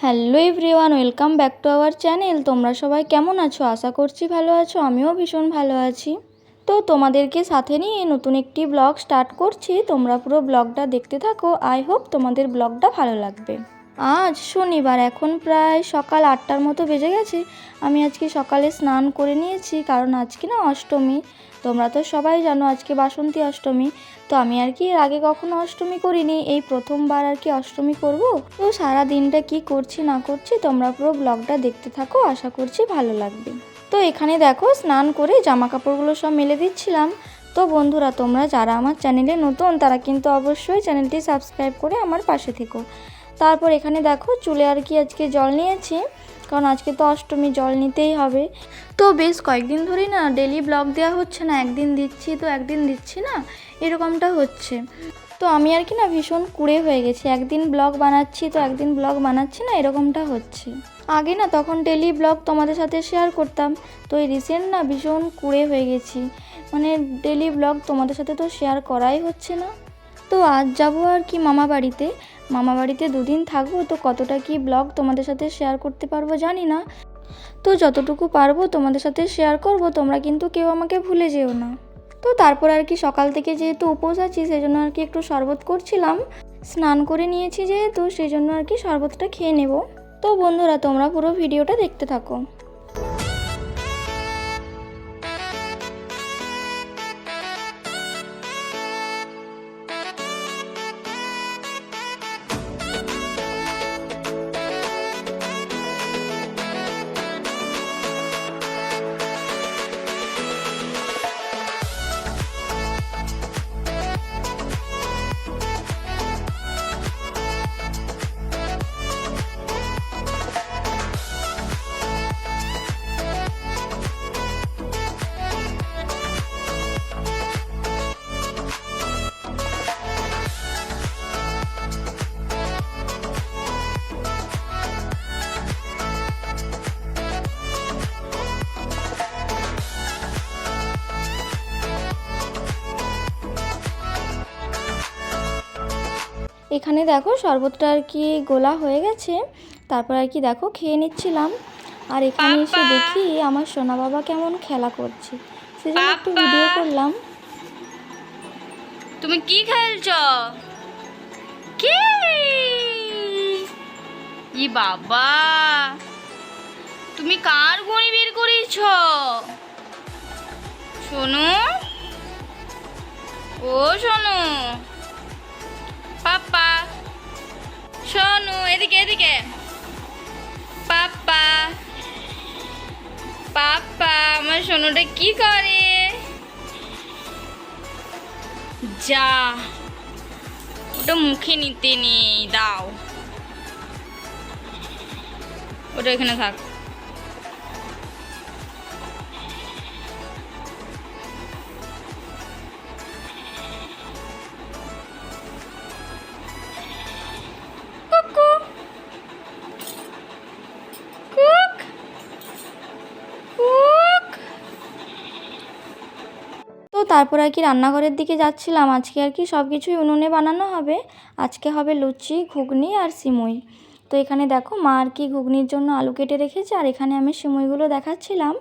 Hello everyone, welcome back to our channel. তোমরা সবাই কেমন আছো? আশা করছি ভালো আছো। আমিও ভীষণ ভালো আছি। তো তোমাদেরকে সাথে নিয়ে নতুন একটি ব্লগ স্টার্ট করছি। তোমরা পুরো ব্লগটা দেখতে থাকো। আই হোপ তোমাদের ব্লগটা ভালো লাগবে। আজ শনিবার, এখন প্রায় সকাল 8টার মতো বেজে গেছে। আমি আজকে সকালে স্নান করে নিয়েছি, কারণ আজকে না অষ্টমী। তোমরা তো সবাই জানো আজকে বাসন্তী অষ্টমী। তো আমি আর কি এর আগে কখনো অষ্টমী করিনি, এই প্রথমবার আর কি অষ্টমী করব। তো সারা দিনটা কি করছি না করছি তোমরা পুরো ব্লগটা দেখতে থাকো, আশা করছি ভালো লাগবে। তো এখানে দেখো স্নান করে জামা কাপড়গুলো সব মেলে দিচ্ছিলাম। তো বন্ধুরা, তোমরা যারা আমার চ্যানেলে নতুন তারা কিন্তু অবশ্যই চ্যানেলটি সাবস্ক্রাইব করে আমার পাশে থেকো। তারপর এখানে দেখো চুলে আর কি আজকে জল নিয়েছি, কারণ আজকে তো অষ্টমী, জল নিতেই হবে। তো বেশ কয়েকদিন ধরেই না ডেলি ব্লগ দেওয়া হচ্ছে না, একদিন দিচ্ছি তো একদিন দিচ্ছি না, এরকমটা হচ্ছে। তো আমি আর কি না ভীষণ কুড়ে হয়ে গেছি, একদিন ব্লগ বানাচ্ছি তো একদিন ব্লগ বানাচ্ছি না, এরকমটা হচ্ছে। আগে না তখন ডেলি ব্লগ তোমাদের সাথে শেয়ার করতাম, তো এই রিসেন্ট না ভীষণ কুড়ে হয়ে গেছি, মানে ডেলি ব্লগ তোমাদের সাথে তো শেয়ার করাই হচ্ছে না। তো আজ যাবো আর কি মামা বাড়িতে 2 দিন থাকবো। তো কতটা কি ব্লগ তোমাদের সাথে শেয়ার করতে পারবো জানি না, তো যতটুকু পারবো তোমাদের সাথে শেয়ার করব। তোমরা কিন্তু কেউ আমাকে ভুলে যেও না। তো তারপর আর কি সকাল থেকে যেহেতু উপোস আছি সেজন্য আর কি একটু শরবত করছিলাম। স্নান করে নিয়েছি যেহেতু, সেই জন্য আর কি শরবতটা খেয়ে নেব। তো বন্ধুরা, তোমরা পুরো ভিডিওটা দেখতে থাকো। এখানে দেখো শরবতটা আর কি গোলা হয়ে গেছে, তারপর আর কি দেখো খেয়ে নিচ্ছিলাম। আর এখানে এসে দেখি আমার সোনা বাবা কেমন খেলা করছে, সেজন্য একটু ভিডিও করলাম। তুমি কি খেলছো? কি ই বাবা, তুমি কার ঘড়ি বের করেছ? শোনো, ও শোনো পাপা, শোনো এদিকে এদিকে। পাপা পাপা, আমার সোনুটা কি করে? যা, ওটা মুখে নিতে নেই, দাও ওটা এখানে থাক। কুকু কুক কুক। তো তারপর আর কি রান্নাঘরের দিকে যাচ্ছিলাম। আজকে আর কি সব কিছুই উনুনে বানানো হবে। আজকে হবে লুচি, ঘুগনি আর সিমুই। তো এখানে দেখো মা আর কি ঘুগনির জন্য আলু কেটে রেখেছে, আর এখানে আমি সিমুইগুলো দেখাচ্ছিলাম।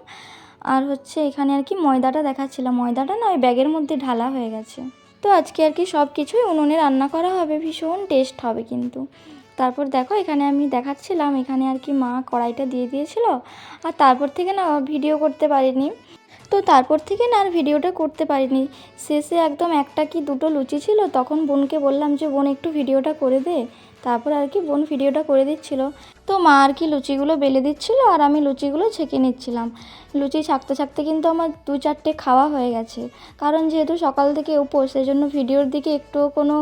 আর হচ্ছে এখানে আর কি ময়দাটা দেখাচ্ছিলাম, ময়দাটা না ওই ব্যাগের মধ্যে ঢালা হয়ে গেছে। তো আজকে আর কি সব কিছুই উনুনে রান্না করা হবে, ভীষণ টেস্ট হবে কিন্তু। তারপর দেখো এখানে আমি দেখাচ্ছিলাম, এখানে আর কি মা কড়াইটা দিয়ে দিয়েছিল। আর তারপর থেকে না ভিডিও করতে পারিনি। তো তারপর থেকে না আর ভিডিওটা করতে পারিনি। শেষে একদম 1টা কি 2টো লুচি ছিল, তখন বোনকে বললাম যে বোন একটু ভিডিওটা করে দে। তারপর আর কি বোন ভিডিওটা করে দিচ্ছিল। তো মা আর কি লুচিগুলো বেলে দিচ্ছিল আর আমি লুচিগুলো ছেঁকে নিচ্ছিলাম। লুচি ছাকতে ছাকতে কিন্তু আমার 2-4টে খাওয়া হয়ে গেছে, কারণ যেহেতু সকাল থেকে উপোস, সেই জন্য ভিডিওর দিকে একটুও কোনো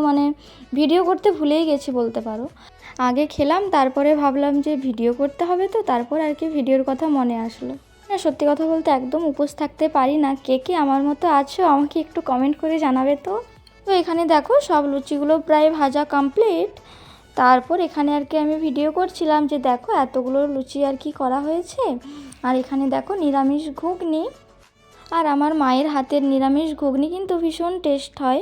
ভিডিও করতে ভুলেই গেছি বলতে পারো। আগে খেলাম, তারপরে ভাবলাম যে ভিডিও করতে হবে, তো তারপর আর কি ভিডিওর কথা মনে আসলো। না, সত্যি কথা বলতে একদম উপোস থাকতে পারি না। কে কে আমার মতো আছো আমাকে একটু কমেন্ট করে জানাবে তো। তো এখানে দেখো সব লুচিগুলো প্রায় ভাজা কমপ্লিট। তারপর এখানে আর কি আমি ভিডিও করছিলাম যে দেখো এতগুলো লুচি আর কি করা হয়েছে। আর এখানে দেখো নিরামিষ ঘুগনি, আর আমার মায়ের হাতের নিরামিষ ঘুগনি কিন্তু ভীষণ টেস্ট হয়।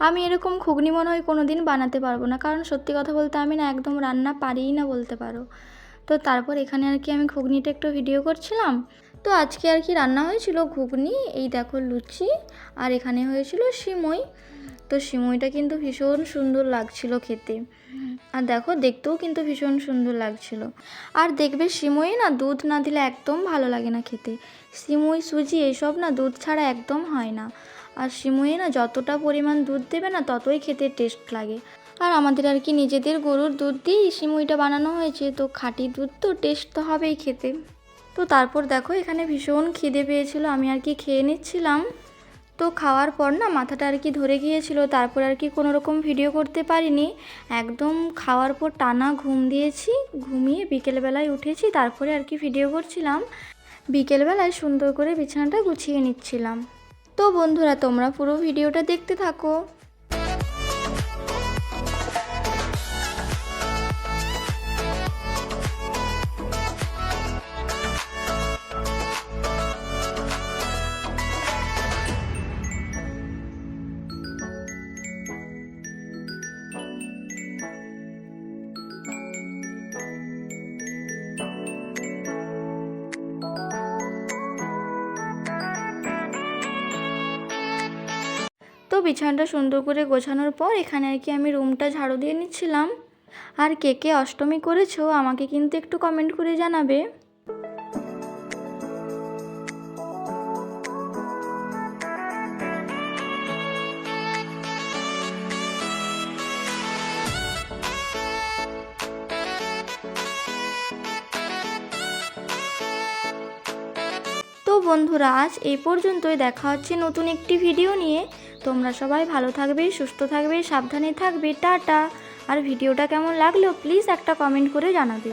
আমি এরকম ঘুগনি মনে হয় কোনো দিন বানাতে পারবো না, কারণ সত্যি কথা বলতে আমি না একদম রান্না পারিই না বলতে পারো। তো তারপর এখানে আর কি আমি ঘুগনিটা একটু ভিডিও করছিলাম। তো আজকে আর কি রান্না হয়েছিল ঘুগনি, এই দেখো লুচি, আর এখানে হয়েছিল সিমই। তো সিমইটা কিন্তু ভীষণ সুন্দর লাগছিল খেতে, আর দেখো দেখতেও কিন্তু ভীষণ সুন্দর লাগছিল। আর দেখবে সিমই না দুধ না দিলে একদম ভালো লাগে না খেতে। সিমই সুজি এসব না দুধ ছাড়া একদম হয় না। আর সিমইয়ে না যতটা পরিমাণ দুধ দেবে না ততই খেতে টেস্ট লাগে। আর আমাদের আর কি নিজেদের গরুর দুধ দিয়েই সিমইটা বানানো হয়েছে, তো খাঁটি দুধ তো টেস্ট তো হবেই খেতে। তো তারপর দেখো এখানে ভীষণ খিদে পেয়েছিল, আমি আর কি খেয়ে নিচ্ছিলাম। তো খাওয়ার পর না মাথাটা আর কি ধরে গিয়েছিল, তারপর আর কি কোনো রকম ভিডিও করতে পারিনি। একদম খাওয়ার পর টানা ঘুম দিয়েছি, ঘুমিয়ে বিকেলবেলায় উঠেছি, তারপরে আর কি ভিডিও করছিলাম। বিকেলবেলায় সুন্দর করে বিছানাটা গুছিয়ে নিচ্ছিলাম। তো বন্ধুরা তোমরা পুরো ভিডিওটা দেখতে থাকো। তো বিছানাটা সুন্দর করে গোছানোর পর এখানে আর কি আমি রুমটা ঝাড়ু দিয়ে নিচ্ছিলাম। আর কে কে অষ্টমী করেছো আমাকে কিন্তু একটু কমেন্ট করে জানাবে। তো বন্ধুরা আজ এই পর্যন্তই, দেখা হচ্ছে নতুন একটি ভিডিও নিয়ে। তোমরা সবাই ভালো থাকবে, সুস্থ থাকবে, সাবধানে থাকবে, টাটা। আর ভিডিওটা কেমন লাগলো প্লিজ একটা কমেন্ট করে জানাবে।